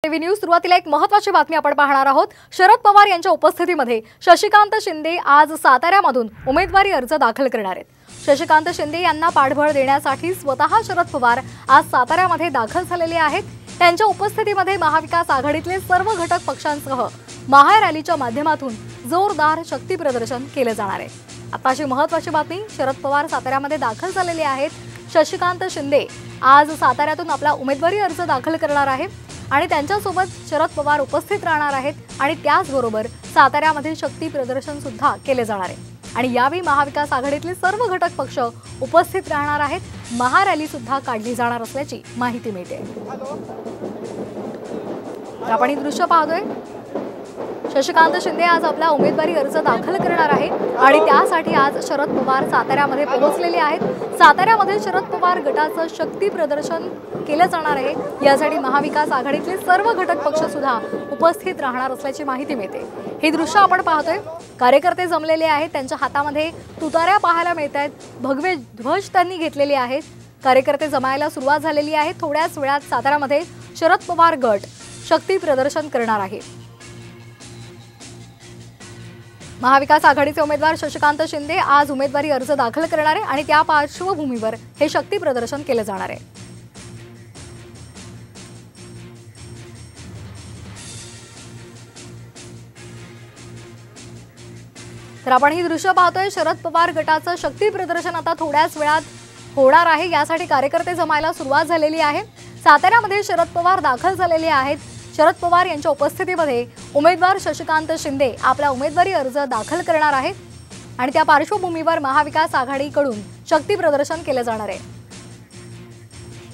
TV news सुरुवातीला एक महत्त्वाची बातमी आपण पाहणार आहोत। शरद पवार यांच्या उपस्थितीमध्ये शशिकांत शिंदे आज साताऱ्यामधून उमेदवारी अर्ज दाखल करणार आहेत। शशिकांत शिंदे यांना पाठबळ देण्यासाठी स्वतः शरद पवार आज साताऱ्यामध्ये दाखल झालेले आहेत। त्यांच्या उपस्थितीमध्ये महाविकास आघाडीतले सर्व घटक पक्षांसह महारॅलीच्या माध्यमातून जोरदार शक्ती प्रदर्शन केले जाणार आहे। आताची महत्त्वाची बातमी, शरद पवार साताऱ्यामध्ये दाखल झालेले आहेत। शशिकांत शिंदे आज साताऱ्यातून आपला उमेदवारी अर्ज दाखल करणार आहेत आणि त्यांच्यासोबत शरद पवार उपस्थित राहणार आहेत आणि त्याचबरोबर साताऱ्यामध्ये शक्ती प्रदर्शन सुद्धा केले जाणार आहे आणि यावेळी महाविकास आघाडीतले सर्व घटक पक्ष उपस्थित राहणार आहेत। महारॅली सुद्धा काढली जाणार असल्याची माहिती मिळते। आपण ही दृश्य पाहतोय, शशिकांत शिंदे आज आपला उमेदवारी अर्ज दाखल करणार आहे आणि त्यासाठी आज शरद पवार साताऱ्यामध्ये पोहोचलेले आहेत। साताऱ्यामध्ये शरद पवार गटाचं शक्ती प्रदर्शन केलं जाणार आहे। यासाठी महाविकास आघाडीतले सर्व घटक पक्ष सुद्धा उपस्थित राहणार असल्याची माहिती मिळते। हे दृश्य आपण पाहतोय, कार्यकर्ते जमलेले आहेत, त्यांच्या हातामध्ये तुताऱ्या पाहायला मिळत आहेत, भगवे ध्वज त्यांनी घेतलेले आहेत। कार्यकर्ते जमायला सुरुवात झालेली आहे। थोड्याच वेळात साताऱ्यामध्ये शरद पवार गट शक्ती प्रदर्शन करणार आहे। महाविकास आघाडीचे उमेदवार शशिकांत शिंदे आज उमेदवारी अर्ज दाखल करणार आहे आणि त्या पार्श्वभूमीवर हे शक्ती प्रदर्शन केले जाणार आहे। तर आपण ही दृश्य पाहतोय, शरद पवार गटाचं शक्ती प्रदर्शन आता थोड्याच वेळात होणार आहे। यासाठी कार्यकर्ते जमायला सुरुवात झालेली आहे। साताऱ्यामध्ये शरद पवार दाखल झालेले आहेत। शरद पवार यांच्या उपस्थितीमध्ये उमेदवार शशिकांत शिंदे आपला उमेदवारी अर्ज दाखल करणार आहेत आणि त्या पार्श्वभूमीवर महाविकास आघाडीकडून शक्ती प्रदर्शन केले जाणार आहे।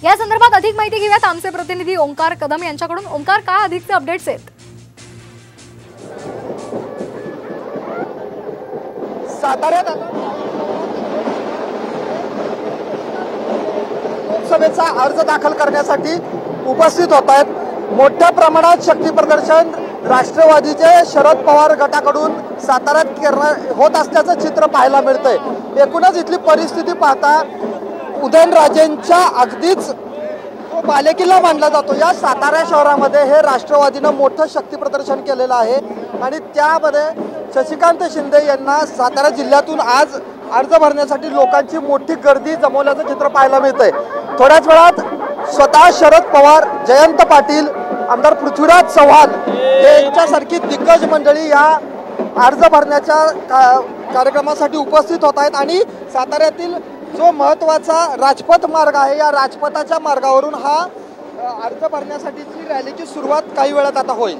या संदर्भात अधिक माहिती घेऊयात आमचे प्रतिनिधी ओंकार कदम यांच्याकडून। ओंकार, काय अधिकचे अपडेट्स आहेत? साताऱ्यात लोकसभेचा अर्ज दाखल करण्यासाठी उपस्थित होत आहेत। मोठ्या प्रमाणात शक्ती प्रदर्शन राष्ट्रवादीचे शरद पवार गटाकडून साताऱ्यात होत असल्याचं चित्र पाहायला मिळतंय। एकूणच इथली परिस्थिती पाहता उदयनराजेंच्या अगदीच बालेकिल्ला मानला जातो या सातारा शहरामध्ये हे राष्ट्रवादीनं मोठं शक्ती प्रदर्शन केलेलं आहे आणि त्यामध्ये शशिकांत शिंदे यांना सातारा जिल्ह्यातून आज अर्ज भरण्यासाठी लोकांची मोठी गर्दी जमवल्याचं चित्र पाहायला मिळतंय। थोड्याच वेळात स्वतः शरद पवार, जयंत पाटील, आमदार पृथ्वीराज चव्हाण यांच्यासारखी दिग्गज मंडळी या अर्ज भरण्याच्या कार्यक्रमासाठी उपस्थित होत आहेत आणि साताऱ्यातील जो महत्त्वाचा राजपथ मार्ग आहे या राजपथाच्या मार्गावरून हा अर्ज भरण्यासाठीची रॅलीची सुरुवात काही वेळात आता होईल।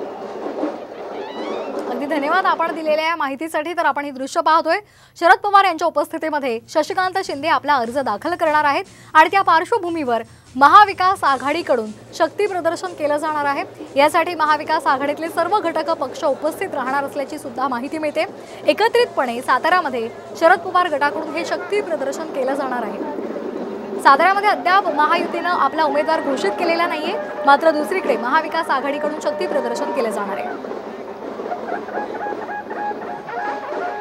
अगदी धन्यवाद आपण दिलेल्या या माहितीसाठी। तर आपण ही दृश्य पाहतोय, शरद पवार यांच्या उपस्थितीमध्ये शशिकांत शिंदे आपला अर्ज दाखल करणार आहेत आणि त्या पार्श्वभूमीवर महाविकास आघाडीकडून शक्ती प्रदर्शन केलं जाणार आहे। यासाठी महाविकास आघाडीतले सर्व घटक पक्ष उपस्थित राहणार असल्याची सुद्धा माहिती मिळते। एकत्रितपणे साताऱ्यामध्ये शरद पवार गटाकडून हे शक्ती प्रदर्शन केलं जाणार आहे। साताऱ्यामध्ये अद्याप महायुतीनं आपला उमेदवार घोषित केलेला नाहीये, मात्र दुसरीकडे महाविकास आघाडीकडून शक्ती प्रदर्शन केले जाणार आहे।